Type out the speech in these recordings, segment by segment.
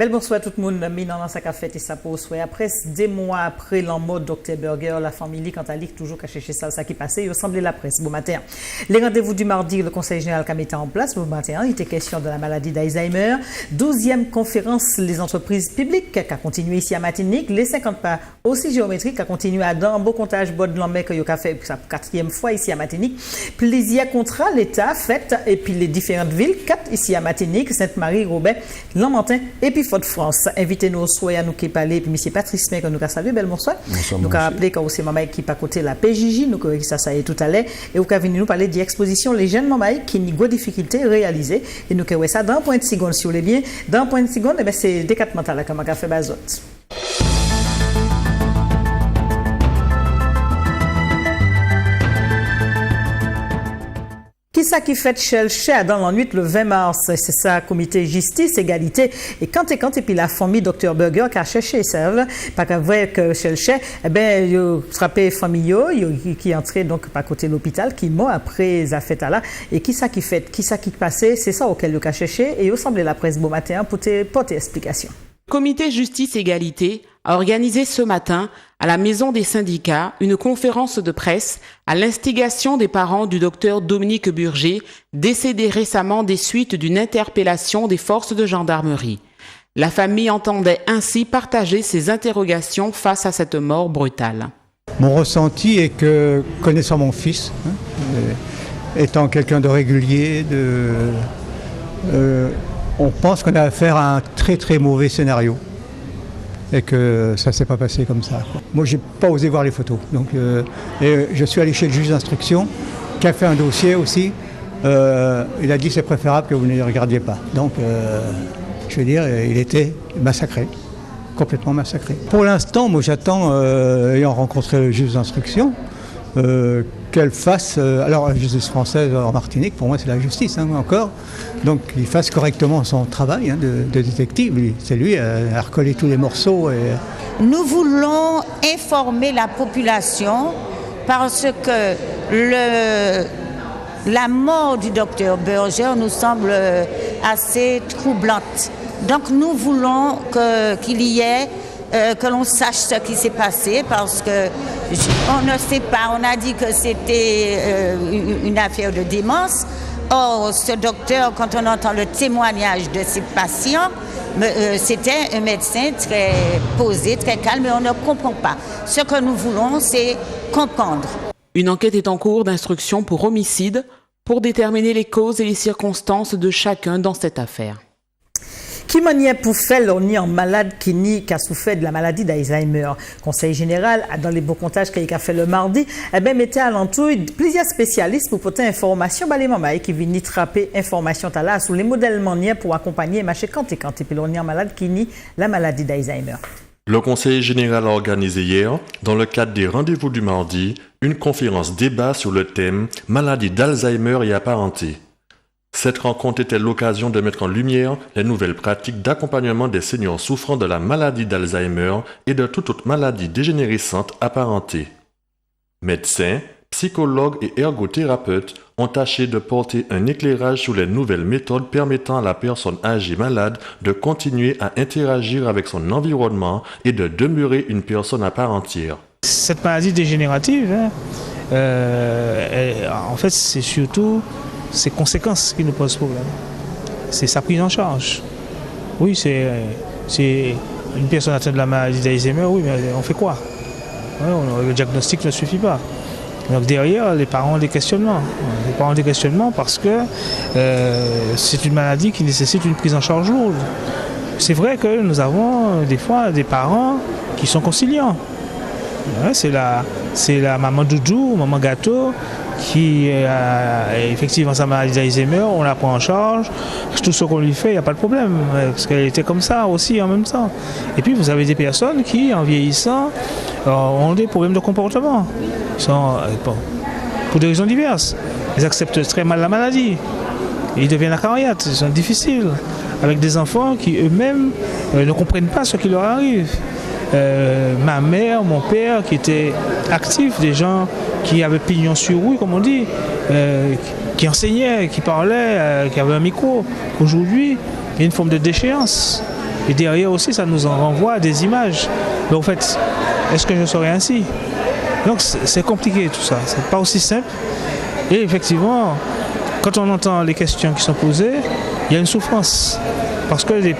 Bel bonsoir tout le monde, Minan dans sa café et sa pause. Après, des mois après l'en mode Dr Burger, la famille, quant à lui, toujours qu'à chercher ça qui passait, il semblait la presse. Bon matin. Les rendez-vous du mardi, le Conseil général qui a mis en place, bon matin, il était question de la maladie d'Alzheimer. 12e conférence, les entreprises publiques, qui a continué ici à Martinique. Les 50 pas aussi géométriques, qui a continué à dans beau comptage, bord de l'emmec, qui a fait sa 4e fois ici à Martinique. Plaisir contrat, l'État, fête, et puis les différentes villes, 4 ici à Martinique, Sainte-Marie, Robert, Lammentin, et puis de France. Invitez-nous au à nous qui parler, puis M. Patrice May, que nous a salué, bel bonsoir. Nous avons rappelé quand c'est Mamaï qui pas côté la PJJ, nous avons ça y est tout à l'heure, et vous avez venu nous parler d'exposition les jeunes Mamaï qui n'ont pas de difficulté réalisées, et nous avons ça dans un point de seconde, si vous voulez bien. Dans un point de seconde, eh c'est décatmental là, comme un café bazot. Qui ça qui fait Chelcher dans la nuit le 20 mars? C'est ça, comité justice, égalité. Et quand et puis la famille Dr Burger qui a cherché serve, pas qu'à vrai que Chelcher, eh ben, il frappé famille, qui entrait donc par côté de l'hôpital, qui mort après la fête là. Et qui ça qui passait, c'est ça auquel le a cherché. Et il semblait la presse beau matin pour porter explication. Comité justice égalité a organisé ce matin à la Maison des syndicats une conférence de presse à l'instigation des parents du docteur Dominique Burger, décédé récemment des suites d'une interpellation des forces de gendarmerie. La famille entendait ainsi partager ses interrogations face à cette mort brutale. Mon ressenti est que, connaissant mon fils, étant quelqu'un de régulier, on pense qu'on a affaire à un très très mauvais scénario. Et que ça ne s'est pas passé comme ça. Moi, je n'ai pas osé voir les photos. Donc, je suis allé chez le juge d'instruction, qui a fait un dossier aussi. Il a dit c'est préférable que vous ne les regardiez pas. Donc, je veux dire, il était massacré, complètement massacré. Pour l'instant, moi, j'attends, ayant rencontré le juge d'instruction, qu'elle fasse... alors, la justice française en Martinique, pour moi, c'est la justice, encore. Donc, il fasse correctement son travail de détective. C'est lui à recoller tous les morceaux. Nous voulons informer la population parce que la mort du docteur Burger nous semble assez troublante. Donc, nous voulons qu'il y ait que l'on sache ce qui s'est passé parce que on ne sait pas, on a dit que c'était une affaire de démence. Or, ce docteur, quand on entend le témoignage de ses patients, c'était un médecin très posé, très calme, et on ne comprend pas. Ce que nous voulons, c'est comprendre. Une enquête est en cours d'instruction pour homicide pour déterminer les causes et les circonstances de chacun dans cette affaire. Qui maniait pour faire l'on en malade qui a souffert de la maladie d'Alzheimer. Conseil général, dans les beaux comptages qu'il a fait le mardi, mettait à l'entour plusieurs spécialistes pour porter information, les mamans qui viennent trapper information là sur les modèles manières pour accompagner marché quand et puis l'on en malade qui nie la maladie d'Alzheimer. Le Conseil général a organisé hier, dans le cadre des rendez-vous du mardi, une conférence débat sur le thème maladie d'Alzheimer et apparentée. Cette rencontre était l'occasion de mettre en lumière les nouvelles pratiques d'accompagnement des seniors souffrant de la maladie d'Alzheimer et de toute autre maladie dégénérescente apparentée. Médecins, psychologues et ergothérapeutes ont tâché de porter un éclairage sur les nouvelles méthodes permettant à la personne âgée malade de continuer à interagir avec son environnement et de demeurer une personne à part entière. Cette maladie dégénérative, en fait, c'est surtout ses conséquences qui nous posent problème. C'est sa prise en charge. Oui, c'est une personne atteinte de la maladie d'Alzheimer, oui, mais on fait quoi? Le diagnostic ne suffit pas. Donc derrière, les parents ont des questionnements. Les parents ont des questionnements parce que c'est une maladie qui nécessite une prise en charge lourde. C'est vrai que nous avons des fois des parents qui sont conciliants. C'est la maman doudou, maman gâteau, qui a effectivement sa maladie d'Alzheimer, on la prend en charge, tout ce qu'on lui fait, il n'y a pas de problème, parce qu'elle était comme ça aussi en même temps. Et puis vous avez des personnes qui, en vieillissant, ont des problèmes de comportement, pour des raisons diverses. Ils acceptent très mal la maladie, ils deviennent acariates, ils sont difficiles, avec des enfants qui eux-mêmes ne comprennent pas ce qui leur arrive. Ma mère, mon père qui étaient actifs, des gens qui avaient pignon sur rue, comme on dit, qui enseignaient, qui parlaient, qui avaient un micro. Aujourd'hui, il y a une forme de déchéance. Et derrière aussi, ça nous en renvoie à des images. Mais en fait, est-ce que je serais ainsi? Donc c'est compliqué tout ça, c'est pas aussi simple. Et effectivement, quand on entend les questions qui sont posées, il y a une souffrance. Parce que les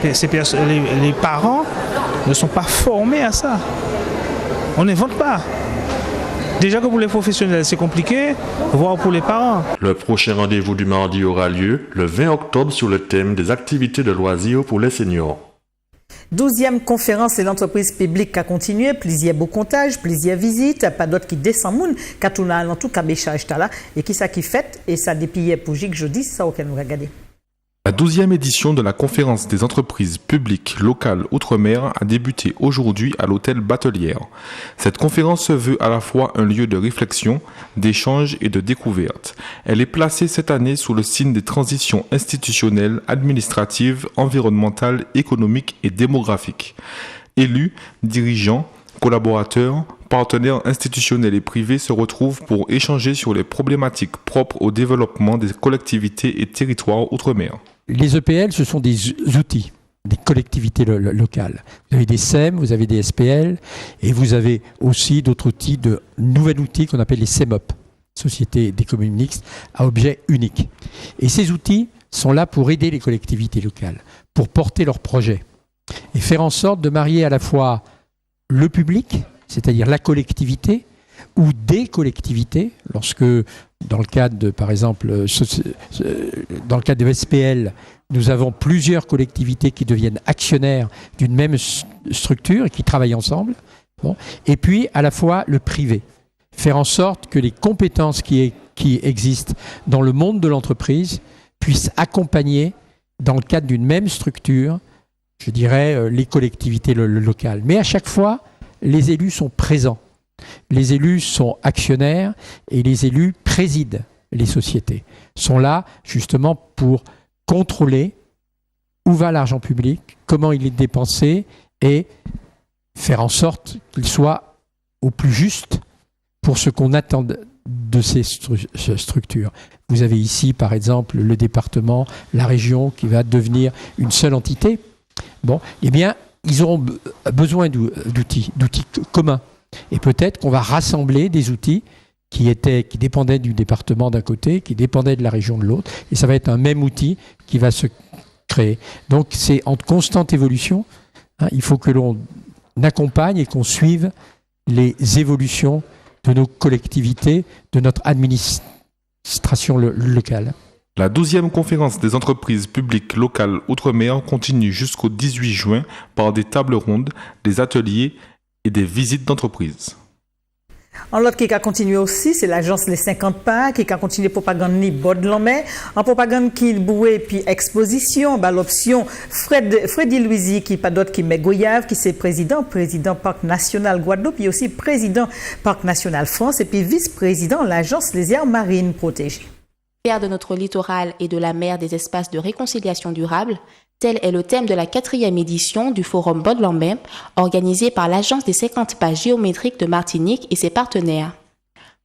parents ne sont pas formés à ça. On n'invente pas. Déjà que pour les professionnels, c'est compliqué, voire pour les parents. Le prochain rendez-vous du mardi aura lieu le 20 octobre sur le thème des activités de loisirs pour les seniors. 12e conférence de l'entreprise publique qui a continué, plusieurs beaux comptages, plusieurs visites, pas d'autres qui descendent moun, qui tournent à l'entour, qui béchage là, et qui ça qui fait, et ça depuis pour jeudi, c'est ça auquel nous regardons. La 12e édition de la conférence des entreprises publiques locales Outre-mer a débuté aujourd'hui à l'hôtel Batelière. Cette conférence se veut à la fois un lieu de réflexion, d'échange et de découverte. Elle est placée cette année sous le signe des transitions institutionnelles, administratives, environnementales, économiques et démographiques. Élus, dirigeants, collaborateurs, partenaires institutionnels et privés se retrouvent pour échanger sur les problématiques propres au développement des collectivités et territoires outre-mer. Les EPL, ce sont des outils, des collectivités locales. Vous avez des SEM, vous avez des SPL, et vous avez aussi d'autres outils, de nouveaux outils qu'on appelle les CEMOP, Sociétés d'économie mixte, à objet unique. Et ces outils sont là pour aider les collectivités locales, pour porter leurs projets, et faire en sorte de marier à la fois le public, c'est-à-dire la collectivité, ou des collectivités, lorsque, dans le cadre de, par exemple, dans le cadre de SPL, nous avons plusieurs collectivités qui deviennent actionnaires d'une même structure et qui travaillent ensemble. Bon. Et puis, à la fois, le privé. Faire en sorte que les compétences qui existent dans le monde de l'entreprise puissent accompagner, dans le cadre d'une même structure, je dirais, les collectivités locales. Mais à chaque fois, les élus sont présents. Les élus sont actionnaires et les élus président les sociétés. Sont là justement pour contrôler où va l'argent public, comment il est dépensé et faire en sorte qu'il soit au plus juste pour ce qu'on attend de ces structures. Vous avez ici, par exemple, le département, la région qui va devenir une seule entité. Bon, eh bien, ils auront besoin d'outils communs. Et peut-être qu'on va rassembler des outils qui dépendaient du département d'un côté, qui dépendaient de la région de l'autre, et ça va être un même outil qui va se créer. Donc c'est en constante évolution. Hein, il faut que l'on accompagne et qu'on suive les évolutions de nos collectivités, de notre administration locale. La 12e conférence des entreprises publiques locales Outre-mer continue jusqu'au 18 juin par des tables rondes, des ateliers et des visites d'entreprise. En l'autre qui a continué aussi, c'est l'agence Les 50 Pas qui a continué propagande ni bod l'homme. En propagande qui boué puis exposition, bah l'option Freddy Louisi qui pas d'autre qui met Goyave, qui c'est président Parc National Guadeloupe, puis aussi président Parc National France et puis vice-président l'agence Les Aires Marines Protégées. Faire de notre littoral et de la mer des espaces de réconciliation durable, tel est le thème de la 4e édition du Forum Bod-Lambin, organisé par l'Agence des 50 Pas géométriques de Martinique et ses partenaires.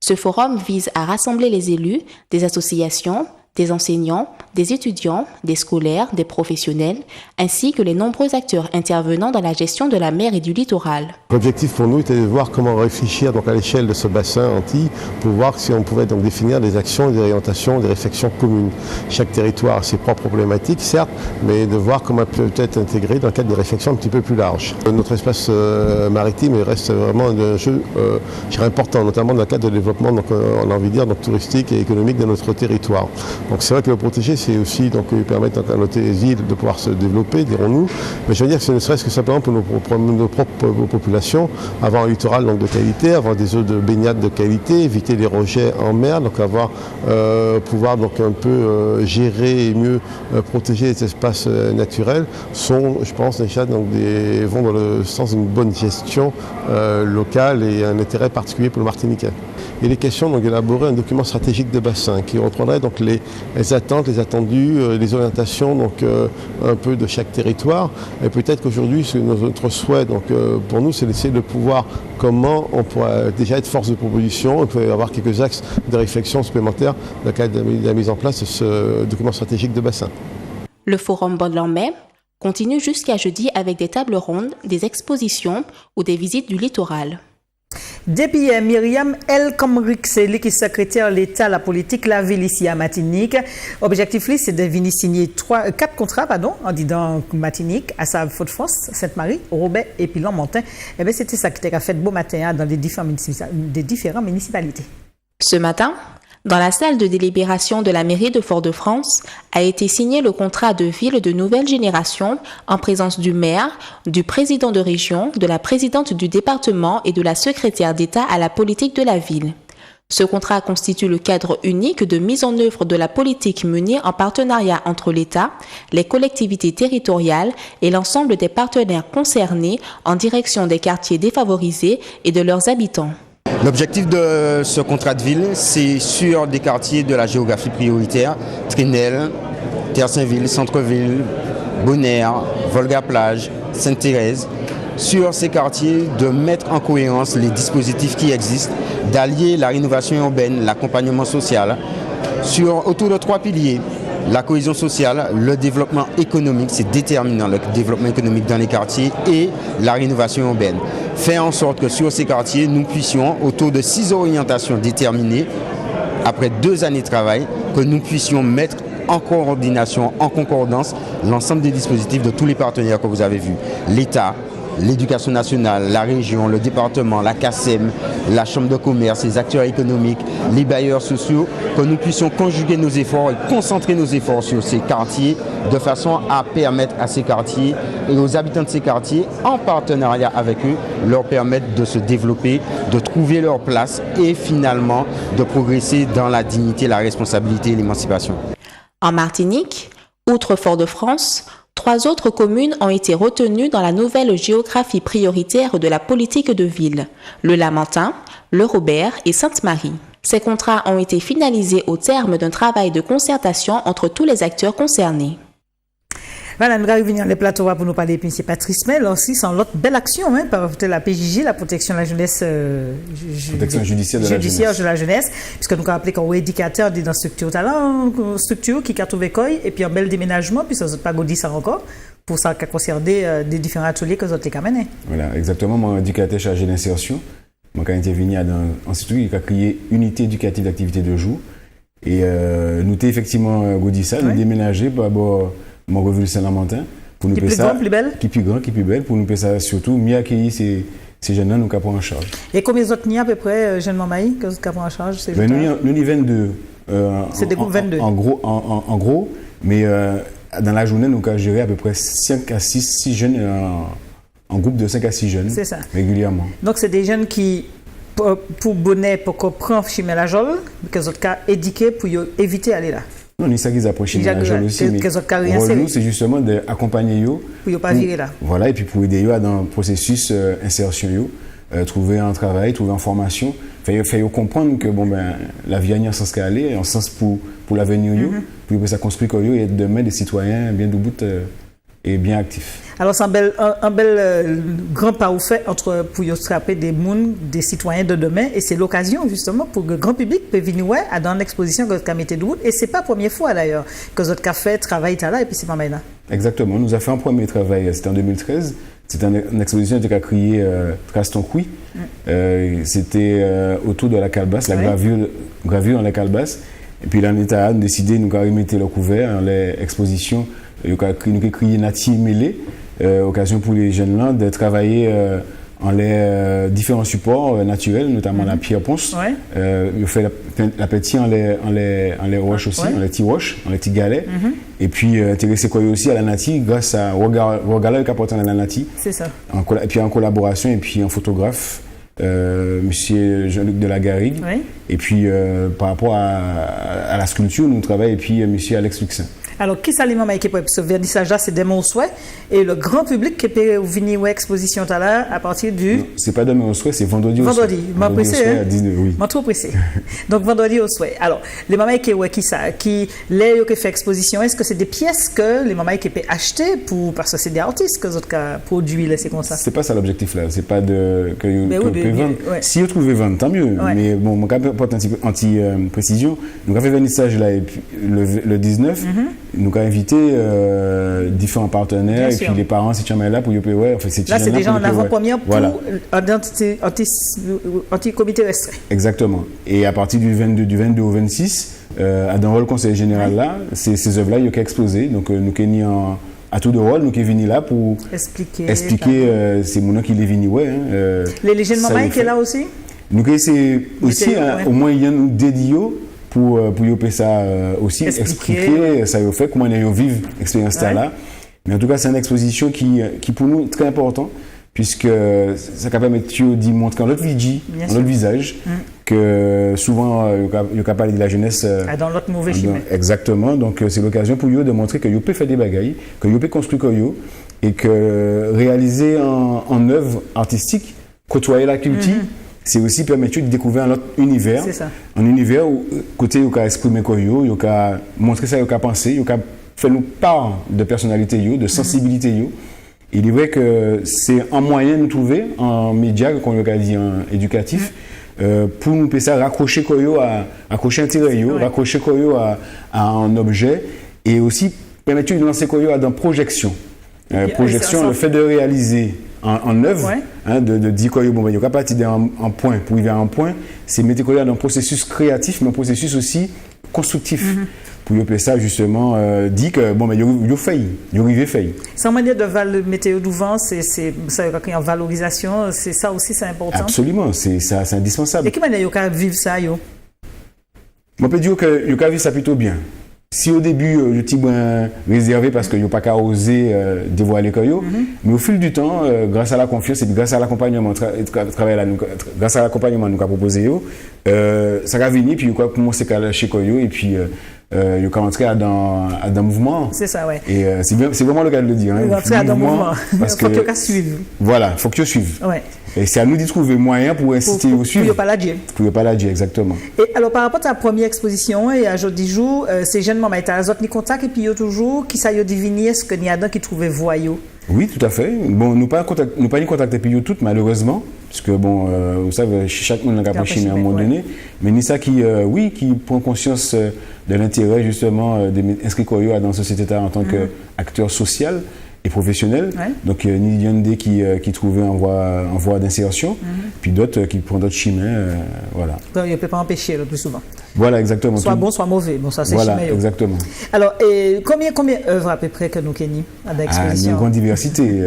Ce forum vise à rassembler les élus, des associations, des enseignants, des étudiants, des scolaires, des professionnels, ainsi que les nombreux acteurs intervenant dans la gestion de la mer et du littoral. L'objectif pour nous était de voir comment réfléchir donc, à l'échelle de ce bassin Antilles pour voir si on pouvait donc, définir des actions, des orientations, des réflexions communes. Chaque territoire a ses propres problématiques, certes, mais de voir comment elles peuvent être intégrées dans le cadre des réflexions un petit peu plus larges. Notre espace maritime reste vraiment un jeu important, notamment dans le cadre de développement, donc, on a envie de dire, donc, touristique et économique de notre territoire. Donc c'est vrai que le protéger, c'est aussi donc, permettre à nos îles de pouvoir se développer, dirons-nous. Mais je veux dire que ce ne serait-ce que simplement pour nos propres populations, avoir un littoral donc, de qualité, avoir des eaux de baignade de qualité, éviter les rejets en mer, donc pouvoir donc, un peu gérer et mieux protéger les espaces naturels, sont, je pense, déjà donc, vont dans le sens d'une bonne gestion locale et un intérêt particulier pour le Martiniquais. Il est question donc d'élaborer un document stratégique de bassin qui reprendrait donc les attentes, les attendus, les orientations donc un peu de chaque territoire. Et peut-être qu'aujourd'hui, notre souhait donc pour nous, c'est d'essayer de pouvoir comment on pourrait déjà être force de proposition. On peut avoir quelques axes de réflexion supplémentaires dans le cadre de la mise en place de ce document stratégique de bassin. Le Forum Bod-Lambin, continue jusqu'à jeudi avec des tables rondes, des expositions ou des visites du littoral. Depuis Myriam El Kamrikseli, qui est secrétaire l'État à la politique, la ville ici à Martinique. Objectif, c'est de venir signer 4 contrats, en disant Martinique, à sa Fort-de-France, Sainte-Marie, Robert et puis Lambontin. Et bien, c'était ça qui a fait beau matin dans les différentes municipalités. Ce matin, dans la salle de délibération de la mairie de Fort-de-France, a été signé le contrat de ville de nouvelle génération en présence du maire, du président de région, de la présidente du département et de la secrétaire d'État à la politique de la ville. Ce contrat constitue le cadre unique de mise en œuvre de la politique menée en partenariat entre l'État, les collectivités territoriales et l'ensemble des partenaires concernés en direction des quartiers défavorisés et de leurs habitants. L'objectif de ce contrat de ville, c'est sur des quartiers de la géographie prioritaire, Trinel, Terre-Saint-Ville, Centre-Ville, Bonaire, Volga-Plage, Sainte-Thérèse, sur ces quartiers de mettre en cohérence les dispositifs qui existent, d'allier la rénovation urbaine, l'accompagnement social, autour de 3 piliers. La cohésion sociale, le développement économique, c'est déterminant, le développement économique dans les quartiers et la rénovation urbaine. Faire en sorte que sur ces quartiers, nous puissions, autour de 6 orientations déterminées, après 2 années de travail, que nous puissions mettre en coordination, en concordance, l'ensemble des dispositifs de tous les partenaires que vous avez vus. L'État, l'éducation nationale, la région, le département, la CACEM, la chambre de commerce, les acteurs économiques, les bailleurs sociaux, que nous puissions conjuguer nos efforts et concentrer nos efforts sur ces quartiers de façon à permettre à ces quartiers et aux habitants de ces quartiers, en partenariat avec eux, leur permettre de se développer, de trouver leur place et finalement de progresser dans la dignité, la responsabilité et l'émancipation. En Martinique, outre Fort-de-France, 3 autres communes ont été retenues dans la nouvelle géographie prioritaire de la politique de ville, le Lamentin, le Robert et Sainte-Marie. Ces contrats ont été finalisés au terme d'un travail de concertation entre tous les acteurs concernés. Voilà, nous allons revenir les plateaux pour nous parler de M. Patrice Mel, aussi sans l'autre belle action par la PJJ, la protection de la jeunesse, protection judiciaire de la jeunesse, puisque nous avons appelé comme éducateur dans structure talent, structure qui a trouvé quoi, et puis un bel déménagement, puis ça ne pas dit ça encore, pour ça qui a concerné des différents ateliers que vous avez mené. Voilà, exactement, mon éducateur chargé d'insertion, moi quand intervenu dans un structure qui a créé unité éducative d'activité de jour, et nous avons effectivement dit ça, nous déménager pour d'abord mon revue Saint-Lamentin pour nous qui plus grand, plus belle, qui plus grand, qui plus belle, pour nous faire ça surtout mieux accueillir ces jeunes-là nous prendre en charge. Et combien d'autres n'y a à peu près jeunes mamaï que vous prendre en charge? Nous y 22. C'est des groupes 22. En gros, mais dans la journée nous avons géré à peu près 5 à 6 jeunes en groupe de 5 à 6 jeunes. C'est ça. Régulièrement. Donc c'est des jeunes qui pour bonnet pour qu'on prenne chez la jole, que vous avez éduqué pour éviter d'aller là. Non, c'est ça qu'ils approchent la jole aussi, mais le rôle c'est justement d'accompagner eux pour ne pas virer là. Voilà, et puis pour aider eux dans le processus insertion trouver un travail, trouver une formation, faire comprendre que la vie a un sens qu'à aller, un sens pour l'avenir pour que ça construise et être demain des citoyens bien debout et bien actifs. Alors c'est un bel grand pas au fait entre pour attraper des citoyens de demain, et c'est l'occasion justement pour que le grand public peut venir dans l'exposition que vous avez mis de route, et c'est pas la première fois d'ailleurs que vous avez fait travail là et puis c'est pas mal là. Exactement, nous avons fait un premier travail, c'était en 2013, c'était une exposition qui a créé Trace ton couille, c'était autour de la calebasse, la gravure dans la calebasse, et puis l'État a décidé nous remettre le couvert dans l'exposition. Nous avons créé Nati Mêlé, occasion pour les jeunes là de travailler en les différents supports naturels, notamment la pierre ponce. Ils fait la petite en les roches aussi, en les petits roches, en les petits galets. Et puis intéresser quoi aussi à la nati grâce à Rogala qui apporte à la nati. C'est ça. Et puis en collaboration et puis en photographe. Monsieur Jean-Luc de la Garrigue, et puis par rapport à la sculpture, nous travaillons, et puis monsieur Alex Luxin. Alors, qui ça les mamans qui peuvent ce vernissage là, c'est demain au souhait, et le grand public qui peut venir à l'exposition à partir du. Non, c'est pas demain au souhait, c'est vendredi au souhait. Vendredi, m'a pressé, à 19, oui. M'a trop pressé. Donc vendredi au souhait. Alors, les mamans qui les qui fait exposition, est-ce que c'est des pièces que les mamans qui peuvent acheter parce que c'est des artistes que autres produits là, c'est comme ça. C'est pas ça l'objectif là, c'est pas que vous pouvez vendre. Si vous trouvez vendre, tant mieux. Mais bon, mon cas porte un petit précision. Donc on a fait vernissage là le 19. nous avons invité différents partenaires et puis les parents, si tu es là pour y ouais, en fait, là, c'est déjà en avant-première pour anti-comité restreint. Exactement. Et à partir du 22 au 26, dans le conseil général là, ces œuvres-là, il y a qu'à exposer. Donc, nous sommes à tout de rôle, nous sommes venus là pour expliquer c'est mon nom qui est venu, ouais. Les légendes mamans qui est là aussi? Nous c'est aussi au moins il y a nous dédié pour y ça aussi expliquer ça y fait comment on vivre l'expérience là. Mais en tout cas c'est une exposition qui pour nous très important puisque ça permet de montrer dans notre visage que souvent il y a parlé de la jeunesse dans l'autre mauvais chemin. Exactement, donc c'est l'occasion pour eux de montrer que vous pouvez faire des bagailles, que vous pouvez construire et que réaliser en œuvre artistique, côtoyer la culture. C'est aussi permettre de découvrir un autre univers. C'est ça. Un univers où, côté, il y a exprimer quoi, il y a montrer ça, il y a penser, il y a faire nous part de personnalité, de sensibilité. Il est vrai que c'est un moyen de nous trouver en média, comme on a dit, en éducatif, pour nous faire ça, raccrocher quoi, accrocher un tiré, raccrocher quoi à un objet et aussi permettre de lancer quoi dans projection. Projection, le fait de réaliser en œuvre, de dire qu'il n'y a pas partir d'un point pour arriver à un point, c'est mettre dans un processus créatif, mais un processus aussi constructif. Pour y ça, justement, dit que il y a failli, il y a arrivé failli. Sans manière de météo du vent, c'est ça en valorisation, c'est ça aussi, c'est important. Absolument, c'est indispensable. Et comment il y a vivre ça, yo? On peut dire que il y a vivre ça plutôt bien. Si au début, le petit bien réservé parce qu'il n'y a pas qu'à oser dévoiler Koyo, mais au fil du temps, grâce à la confiance et grâce à l'accompagnement, grâce à l'accompagnement nous a proposé, ça va venir, puis il va commencer à lâcher Koyo et puis il va entrer dans le mouvement. C'est ça, ouais. Et c'est vraiment le cas de le dire. Il va entrer dans le mouvement. Parce que, faut qu'il suive. Voilà, il faut que tu suives. Ouais. Et c'est à nous de trouver moyen pour inciter au suivre. Pour ne pas la dire. Pour ne pas la dire, exactement. Et alors, par rapport à la première exposition, et à aujourd'hui jour, c'est jeune maman, tu as les autres contact et puis il y a toujours qui ça y a diviner ce qu'il y a dans qui trouvait voyou. Oui, tout à fait. Bon, nous pas contacté puis toutes malheureusement, puisque bon, vous savez, chaque monde n'a pas chimé à un moment donné. Mais ni ça qui prend conscience de l'intérêt justement d'inscrire Koyo dans la société en tant qu'acteur social et professionnel. Donc il y en a des qui trouvaient en voie d'insertion, puis d'autres qui prennent d'autres chemins, voilà. Donc, il ne peut pas empêcher le plus souvent. Voilà, exactement. Soit bon, soit mauvais. Bon, ça c'est voilà, chimé. Exactement. Alors, combien d'œuvres à peu près que nous Kenny à l'exposition? Une grande diversité.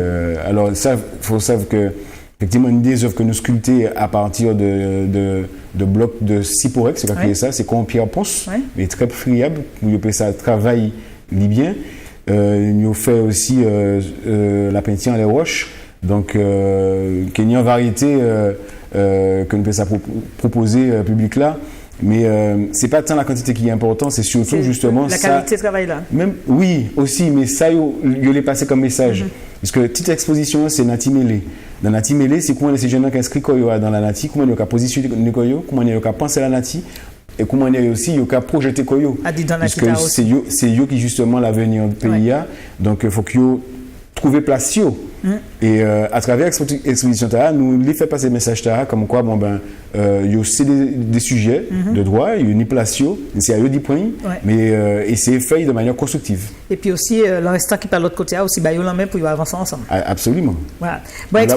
Alors ça, il faut savoir que effectivement, une des œuvres que nous sculptons à partir de blocs de Siporex, c'est quoi ça, c'est comme Pierre Ponce, mais très friable. Nous appelons ça travail libyen. Nous fait aussi la peinture les roches, donc qui est une variété que nous pouvons proposer public là, mais c'est pas tant la quantité qui est importante, c'est surtout justement la qualité de travail là. Même oui aussi, mais ça il est passé comme message, parce que petite exposition c'est Nati Mêlé. Dans Nati Mêlé, c'est comment ces jeunes qui inscrits dans la Nati, comment ils ont positionné Koyo, comment ils ont pensé la Nati. Et comment il y a aussi, il y a projeté Koyo. Parce que c'est eux qui justement l'avenir du pays. Donc il faut qu'ils trouvent place. Et à travers l'exposition, nous lui fait passer le message comme quoi, il y a aussi des sujets de droit, il y a une place, c'est à eux d'y prendre, mais et c'est fait de manière constructive. Et puis aussi, l'instant qui parle de l'autre côté, aussi, il y a la main pour avancer ensemble. Absolument. Voilà.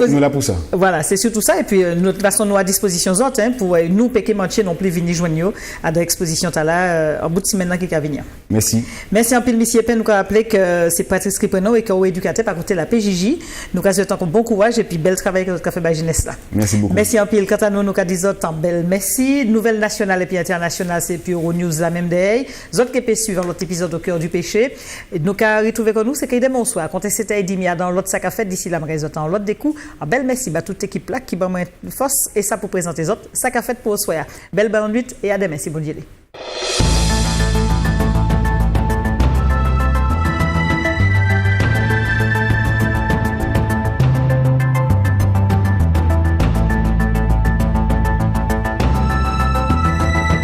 Nous là pour ça. Voilà, c'est surtout ça. Et puis, de toute façon, nous à disposition autres, pour nous, Pékin Mantier, non plus venir joindre à l'exposition là, en bout de semaine qui va venir. Merci. Merci en pile, monsieur Pen. Nous avons rappelé que c'est Patrice Cripenon et qu'on est éducateur par côté de la PJJ. Nous avons bon courage et puis bel travail que vous avez fait par jeunesse là. Merci beaucoup. Merci en pile. Quant à nous avons dit autant belle merci. Nouvelle nationale et puis internationale, c'est puis Euronews la même day. Autres qui peuvent suivre l'autre épisode au cœur du péché. Et nous avons retrouvé avec nous, c'est qu'il y a bonsoir. Quand c'était Edimia dans l'autre sac à fête d'ici la mraise autant l'autre des coups. En belle merci à toute l'équipe là qui va moins force et ça pour présenter les autres sac à fête pour au soir. Belle bonne nuit et à demain si bon Dieu.